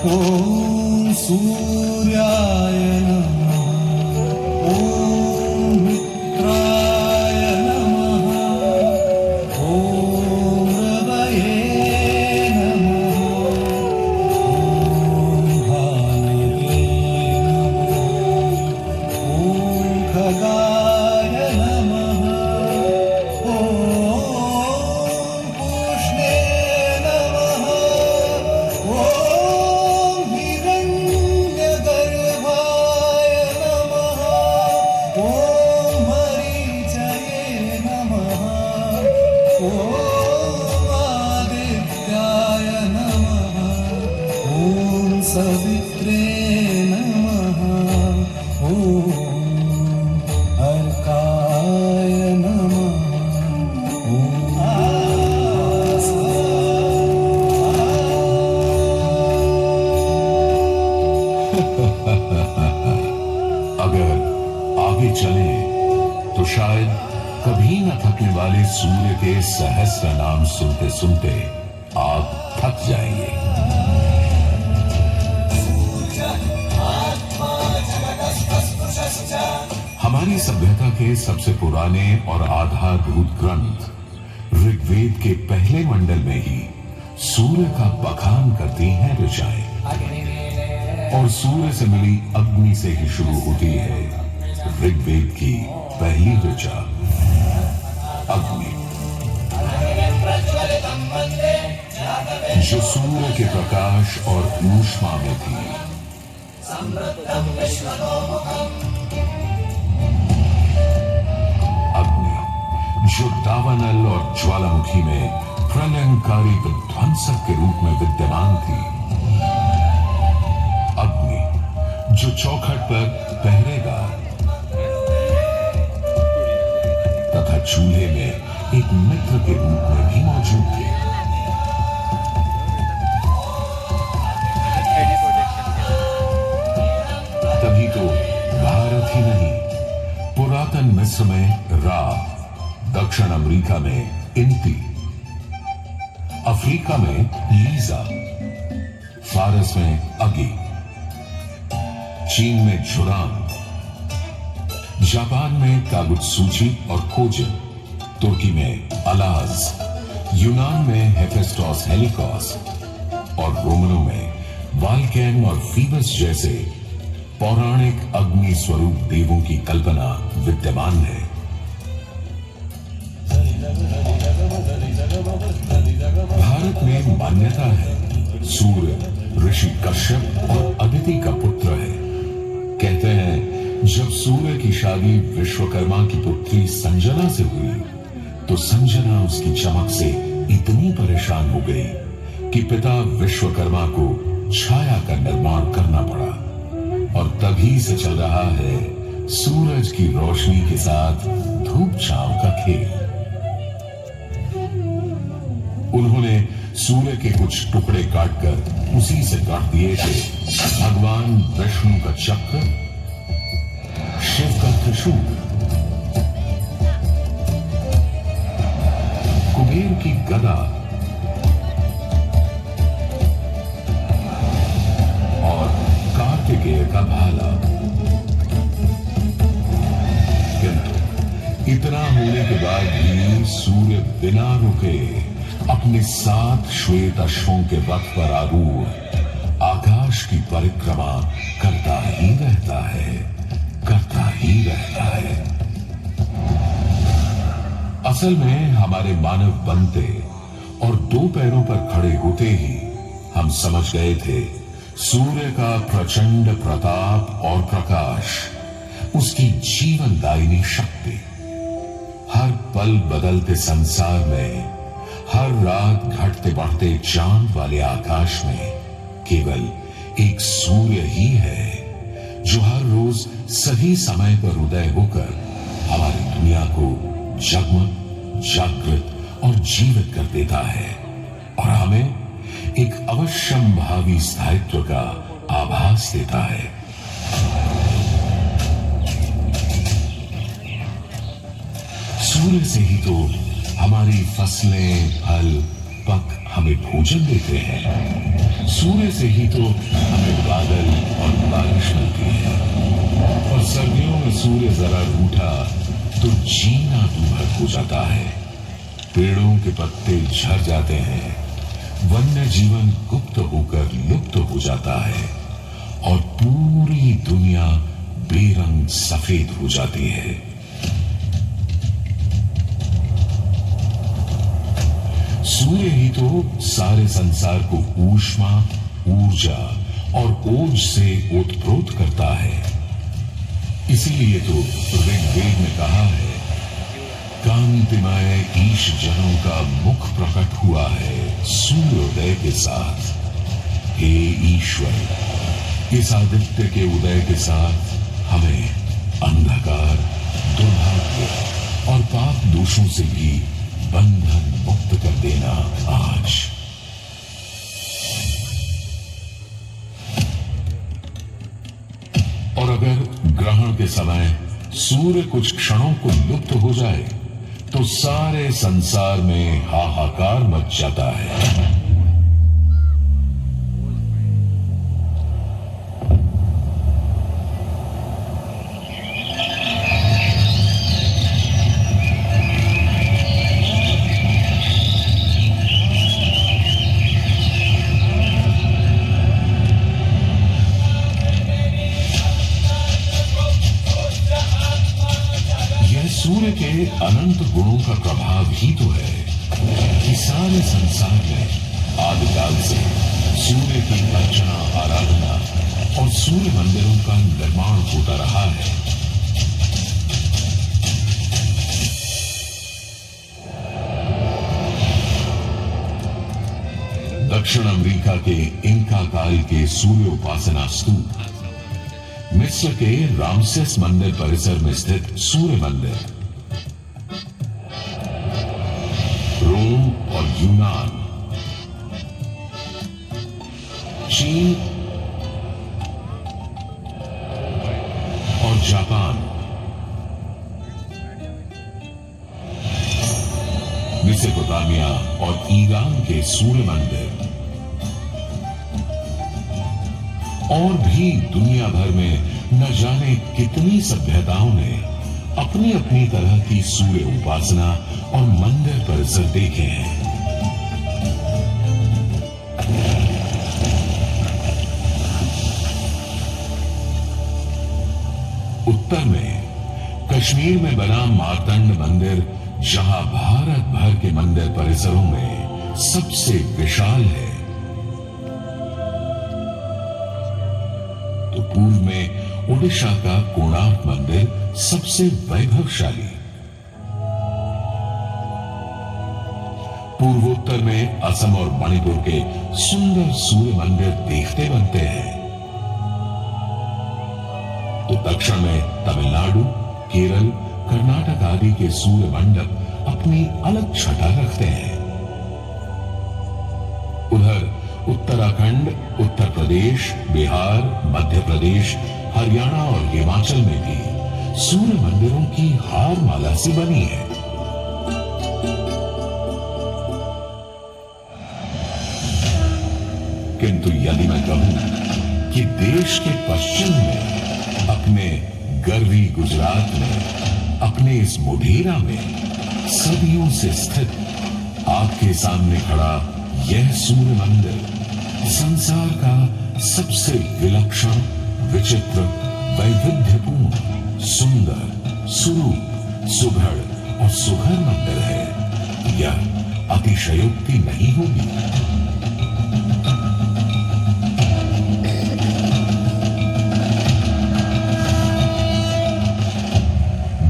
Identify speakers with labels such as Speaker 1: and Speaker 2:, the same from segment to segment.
Speaker 1: ॐ सूर्याय नमः। ॐ मित्राय नमः। ॐ रवये नमः। ॐ भानवे नमः। ॐ खगाय नमः। ॐ पूष्णे नमः। ॐ हिरण्यगर्भाय नमः। ॐ मरीचये नमः। ॐ आदित्याय नमः। ॐ सवित्रे नमः। ॐ अर्काय नमः।
Speaker 2: अगर आगे चले तो शायद कभी न थकने वाले सूर्य के सहस्र नाम सुनते सुनते आप थक जाएंगे। हमारी सभ्यता के सबसे पुराने और आधारभूत ग्रंथ ऋग्वेद के पहले मंडल में ही सूर्य का बखान करती हैं ऋचाएं, और सूर्य से मिली अग्नि से ही शुरू होती है ऋग्वेद की पहली ऋचा अग्नि, जो सूर्य के प्रकाश और ऊष्मा में थी। अग्नि जो दावानल और ज्वालामुखी में प्रलयंकारी विध्वंसक के रूप में विद्यमान थी। अग्नि जो चौखट पर पहरेदार तथा चूल्हे में एक मित्र के रूप में भी मौजूद थे। तभी तो भारत ही नहीं, पुरातन मिस्र में रा, दक्षिण अमेरिका में इंती, अफ्रीका में लीजा, फारस में अगी, चीन में झुरान, जापान में कागुत्सुची और कोजिन, तुर्की में अलाज, यूनान में हेफेस्टोस हेलिकोस और रोमनों में वाल्केन और फीबस जैसे पौराणिक अग्नि स्वरूप देवों की कल्पना विद्यमान है। भारत में मान्यता है सूर्य ऋषि कश्यप और अदिति का पुत्र है। कहते हैं जब सूर्य की शादी विश्वकर्मा की पुत्री संजना से हुई तो संजना उसकी चमक से इतनी परेशान हो गई कि पिता विश्वकर्मा को छाया का निर्माण करना पड़ा, और तभी से चल रहा है सूरज की रोशनी के साथ धूप छांव का खेल। उन्होंने सूर्य के कुछ टुकड़े काटकर उसी से काट दिए थे भगवान विष्णु का चक्र, शिव का त्रिशूल, कुबेर की गदा और कार्तिकेय का भाला। किंतु इतना होने के बाद भी सूर्य बिना रुके अपने 7 श्वेत अश्वों के रथ पर आरूढ़ आकाश की परिक्रमा करता ही रहता है, करता ही रहता है। असल में हमारे मानव बनते और 2 पैरों पर खड़े होते ही हम समझ गए थे सूर्य का प्रचंड प्रताप और प्रकाश, उसकी जीवनदायिनी शक्ति हर पल बदलते संसार में, हर रात घटते बढ़ते चांद वाले आकाश में केवल एक सूर्य ही है जो हर रोज सही समय पर उदय होकर हमारी दुनिया को जगमग, जागृत और जीवित कर देता है और हमें एक अवश्यंभावी स्थायित्व का आभास देता है। सूर्य से ही तो हमारी फसलें, फल, पक हमें भोजन देते हैं। सूर्य से ही तो हमें बादल और बारिश मिलती है। और सर्दियों में सूर्य जरा रूठा तो जीना दूभर हो जाता है। पेड़ों के पत्ते झड़ जाते हैं, वन्य जीवन गुप्त होकर लुप्त हो जाता है और पूरी दुनिया बेरंग सफेद हो जाती है। सूर्य ही तो सारे संसार को ऊष्मा, ऊर्जा और ओज से ओतप्रोत करता है। इसीलिए तो ऋग्वेद में कहा है, कांतिमय ईश जनों का मुख प्रकट हुआ है सूर्योदय के साथ। हे ईश्वर, इस आदित्य के उदय के साथ हमें अंधकार, दुर्भाग्य और पाप दोषों से भी बंधन मुक्त कर देना आज। और अगर ग्रहण के समय सूर्य कुछ क्षणों को लुप्त हो जाए तो सारे संसार में हाहाकार मच जाता है। सूर्य के अनंत गुणों का प्रभाव ही तो है कि सारे संसार में आदिकाल से सूर्य की अर्चना, आराधना और सूर्य मंदिरों का निर्माण होता रहा है। दक्षिण अमेरिका के इंका काल के सूर्य उपासना स्तूप, मिस्र के रामसेस मंदिर परिसर में स्थित सूर्य मंदिर, रोम और यूनान, चीन और जापान, मेसोपोटामिया और ईरान के सूर्य मंदिर और भी दुनिया भर में न जाने कितनी सभ्यताओं ने अपनी अपनी तरह की सूर्य उपासना और मंदिर परिसर देखे हैं। उत्तर में कश्मीर में बना मार्तंड मंदिर, जहां भारत भर के मंदिर परिसरों में सबसे विशाल है, तो पूर्व में ओडिशा का कोणार्क मंदिर सबसे वैभवशाली, पूर्वोत्तर में असम और मणिपुर के सुंदर सूर्य मंदिर देखते बनते हैं, तो दक्षिण में तमिलनाडु, केरल, कर्नाटक आदि के सूर्य मंडप अपनी अलग छटा रखते हैं। उधर उत्तराखंड, उत्तर प्रदेश, बिहार, मध्य प्रदेश, हरियाणा और हिमाचल में भी सूर्य मंदिरों की हार माला से बनी है। किंतु यदि मैं कहूं कि देश के पश्चिम में, अपने गर्वी गुजरात में, अपने इस मोढेरा में सदियों से स्थित आपके सामने खड़ा यह सूर्य मंदिर संसार का सबसे विलक्षण, विचित्र, वैविध्यपूर्ण, सुंदर, सुरूप, सुघड़ और सुघर मंदिर है, यह अतिशयोक्ति नहीं होगी।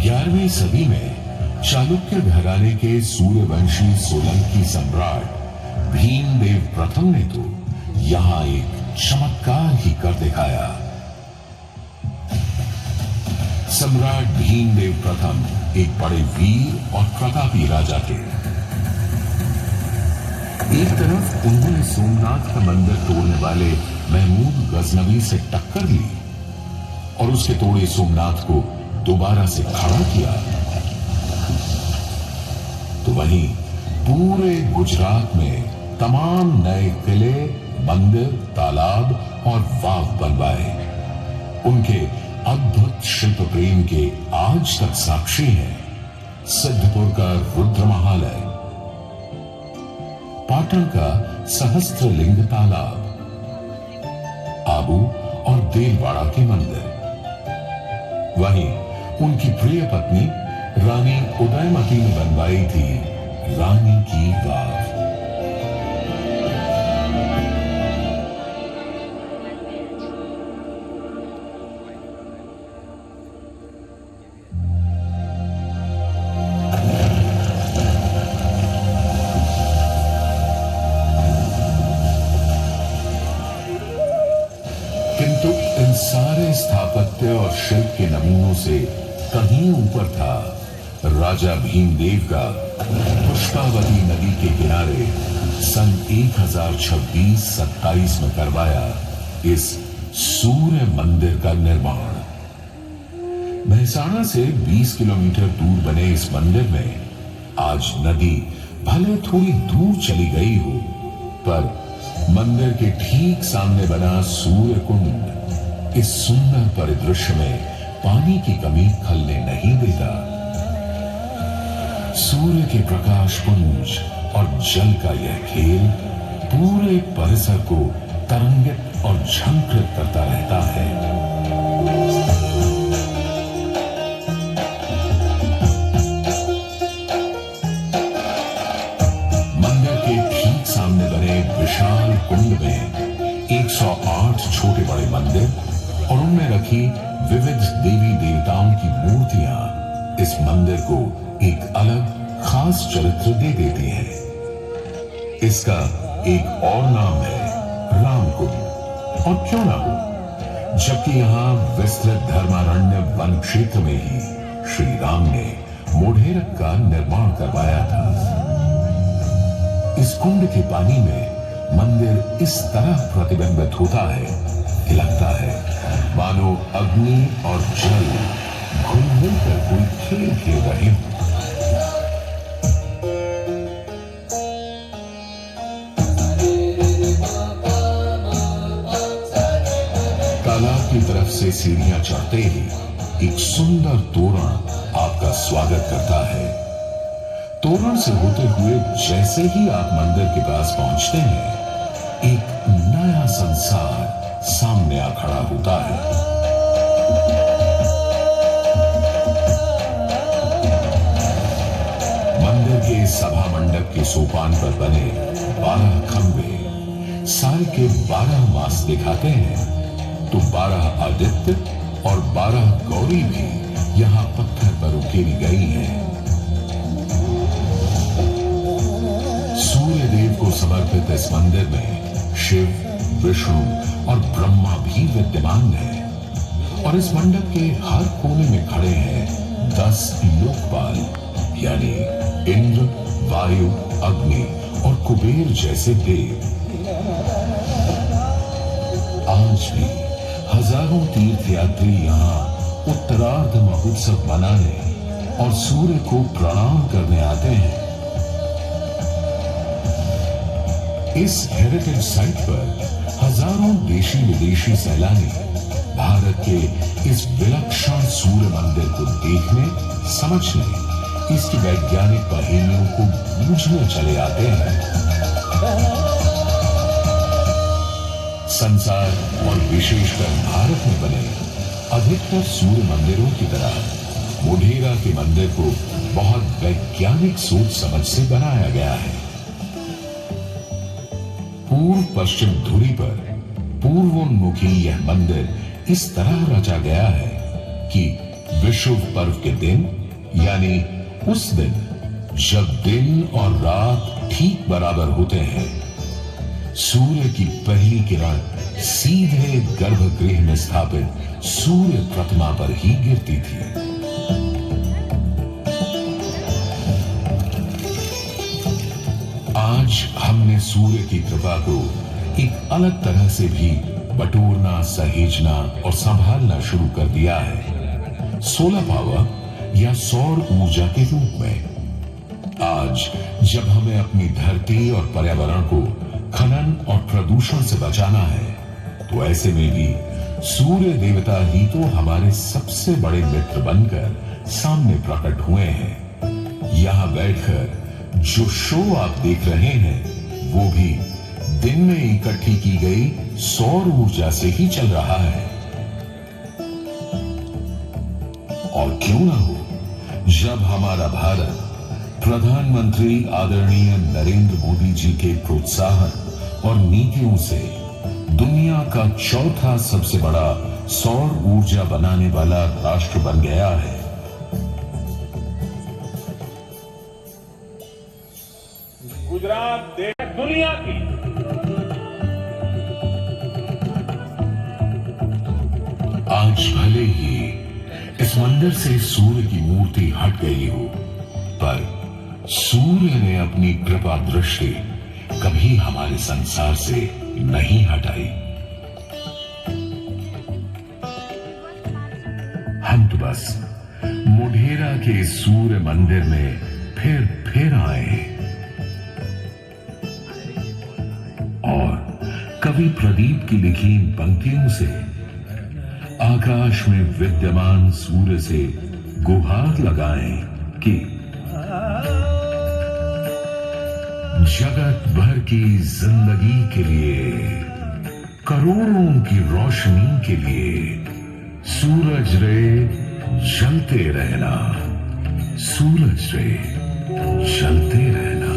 Speaker 2: 11वीं सदी में चालुक्य घराने के सूर्यवंशी सोलंकी सम्राट भीमदेव प्रथम ने तो यहां एक चमत्कार ही कर दिखाया। सम्राट भीमदेव प्रथम एक बड़े वीर और प्रतापी राजा थे। एक तरफ उन्होंने सोमनाथ का मंदिर तोड़ने वाले महमूद गजनवी से टक्कर ली और उसके तोड़े सोमनाथ को दोबारा से खड़ा किया, तो वहीं पूरे गुजरात में तमाम नए किले, मंदिर, तालाब और बाग बनवाए। उनके अद्भुत शिल्प प्रेम के आज तक साक्षी हैं सिद्धपुर का रुद्र महालय, पाटन का सहस्त्रलिंग तालाब, आबू और देलवाड़ा के मंदिर। वहीं उनकी प्रिय पत्नी रानी उदयमती ने बनवाई थी रानी की गाव। किंतु इन सारे स्थापत्य और शिल्प के नमूनों से कहीं ऊपर था राजा भीमदेव का पुष्पावती नदी के किनारे सन 1026-27 में करवाया इस सूर्य मंदिर का निर्माण। महसाणा से 20 किलोमीटर दूर बने इस मंदिर में आज नदी भले थोड़ी दूर चली गई हो, पर मंदिर के ठीक सामने बना सूर्य कुंड इस सुंदर परिदृश्य में पानी की कमी खलने नहीं देता। सूर्य के प्रकाश पुंज और जल का यह खेल पूरे परिसर को तरंगित और झंकृत करता रहता है। मंदिर के ठीक सामने बने विशाल कुंड में 108 छोटे बड़े मंदिर और उनमें रखी विविध देवी देवताओं की मूर्तियां इस मंदिर को एक अलग खास चरित्र दे देती हैं। इसका एक और नाम है रामकुंड, और क्यों ना हो, जबकि यहां विस्तृत धर्मारण्य वन क्षेत्र में ही श्री राम ने मोढेरक का निर्माण करवाया था। इस कुंड के पानी में मंदिर इस तरह प्रतिबिंबित होता है कि लगता है मानो अग्नि और जल घुल मिलकर कोई खेल खेल रहे हों। तालाब की तरफ से सीढ़ियां चढ़ते ही एक सुंदर तोरण आपका स्वागत करता है। तोरण से होते हुए जैसे ही आप मंदिर के पास पहुंचते हैं, एक नया संसार सामने आ खड़ा होता है। मंदिर के सभा मंडप के सोपान पर बने 12 खंबे साल के 12 मास दिखाते हैं, तो 12 आदित्य और 12 गौरी भी यहाँ पत्थर पर उकेरी गई हैं। सूर्य देव को समर्पित इस मंदिर में शिव, विष्णु और ब्रह्मा भी विद्यमान है, और इस मंडप के हर कोने में खड़े हैं 10 लोकपाल, यानी इंद्र, वायु, अग्नि और कुबेर जैसे देव। आज भी हजारों तीर्थयात्री यहाँ उत्तरार्ध महोत्सव मनाने और सूर्य को प्रणाम करने आते हैं। इस हेरिटेज साइट पर हजारों देशी विदेशी सैलानी भारत के इस विलक्षण सूर्य मंदिर को देखने, समझने, इसकी वैज्ञानिक पहेलियों को बूझने चले आते हैं। संसार और विशेषकर भारत में बने अधिकतर सूर्य मंदिरों की तरह मोढेरा के मंदिर को बहुत वैज्ञानिक सोच समझ से बनाया गया है। पूर्व पश्चिम धुरी पर पूर्वोन्मुखी यह मंदिर इस तरह रचा गया है कि विषुव पर्व के दिन, यानी उस दिन जब दिन और रात ठीक बराबर होते हैं, सूर्य की पहली किरण सीधे गर्भगृह में स्थापित सूर्य प्रतिमा पर ही गिरती थी। आज हमने सूर्य की कृपा को एक अलग तरह से भी बटोरना, सहेजना और संभालना शुरू कर दिया है, सोलर पावर या सौर ऊर्जा के रूप में। आज जब हमें अपनी धरती और पर्यावरण को खनन और प्रदूषण से बचाना है, तो ऐसे में भी सूर्य देवता ही तो हमारे सबसे बड़े मित्र बनकर सामने प्रकट हुए हैं। यहां बैठकर जो शो आप देख रहे हैं, वो भी दिन में इकट्ठी की गई सौर ऊर्जा से ही चल रहा है। और क्यों ना हो, जब हमारा भारत प्रधानमंत्री आदरणीय नरेंद्र मोदी जी के प्रोत्साहन और नीतियों से दुनिया का चौथा सबसे बड़ा सौर ऊर्जा बनाने वाला राष्ट्र बन गया है।
Speaker 3: गुजरात देश दुनिया की
Speaker 2: आज भले ही इस मंदिर से सूर्य की मूर्ति हट गई हो, पर सूर्य ने अपनी कृपा दृष्टि कभी हमारे संसार से नहीं हटाई। हम तो बस मोढेरा के सूर्य मंदिर में फिर आए और कवि प्रदीप की लिखी इन पंक्तियों से आकाश में विद्यमान सूर्य से गुहार लगाएं कि जगत भर की जिंदगी के लिए, करोड़ों की रोशनी के लिए सूरज रे जलते रहना, सूरज रे जलते रहना।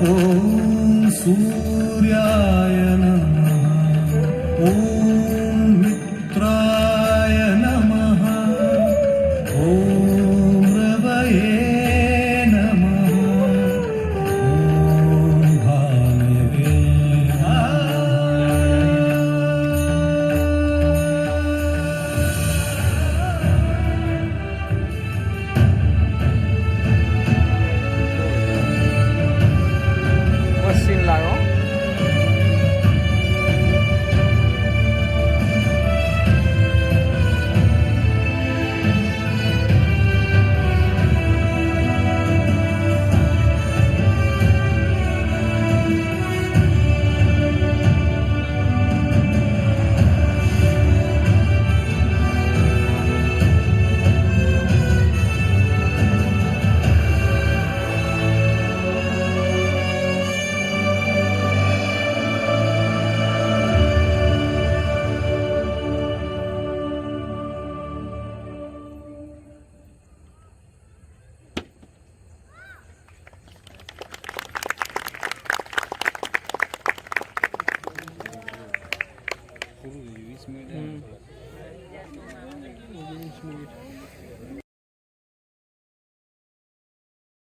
Speaker 1: ॐ सूर्याय नमः। ॐ मित्राय नमः। ॐ रवये नमः। ॐ भानवे नमः।
Speaker 4: मशीन लागो मिनट